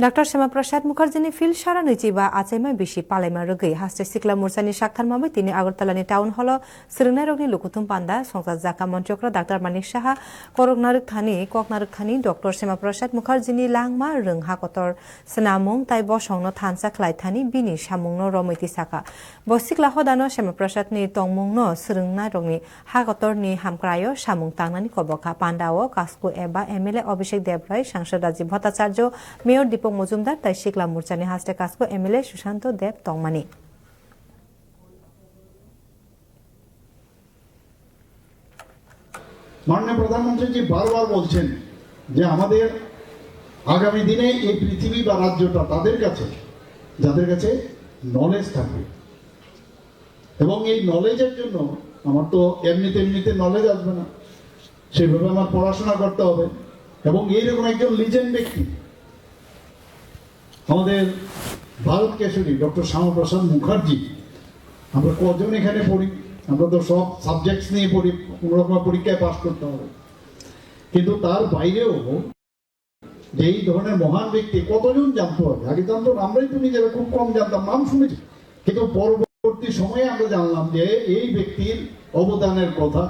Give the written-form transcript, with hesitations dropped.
Dr. Shyamakprasad Mukherjee fil shara nujiba achaima bishi palaima rogei haste sikla mursani shakthar mabe tini Agartalani town hall sirnai rogni lukutum panda songsa jaka montrokra Dr. Manik Saha Koroknaruk thani Dr. Shyamakprasad Mukherjee langma rungha kotor senamung tai bosongno thansa khlai thani bini samungno romoiti saka bo sikla hodano Shyamakprasad ni tongmungno sirnai rogni ha kotor ni hamkrayo samung tangnani koboka pandao kasko eba MLA Abhishek Devrai Sangsad Rajiv Bhattacharya Mayor Deepak Majumdar তাই শিকলা মোর্চানি হাসতে কাজকো MLA Sushant দেব তংমানি মাননীয় প্রধানমন্ত্রী জি বারবার বলছেন যে আমাদের আগামী দিনে এই পৃথিবী বা রাজ্যটা তাদের কাছে যাদের কাছে নলেজ থাকবে এবং এই নলেজের জন্য আমার তো এমনিতে নলেজ আসবে না সেভাবে আমার পড়াশোনা করতে হবে এবং এইরকম একজন লিজেন্ড ব্যক্তি আমাদের ভারত কেশরী ডক্টর শ্যামাপ্রসাদ মুখার্জি আমরা কজন এখানে পড়ি আমরা তো সব সাবজেক্টস নিয়ে পড়ি কোনো রকম পরীক্ষায় পাস করতে হবে কিন্তু তার বাইরেও যে এই ধরনের মহান ব্যক্তি কতজন জানতে হবে আগে জানতো আমরাই তো নিজেরা খুব কম জানতাম নাম শুনেছি কিন্তু পরবর্তী সময়ে আমরা জানলাম যে এই ব্যক্তির অবদানের কথা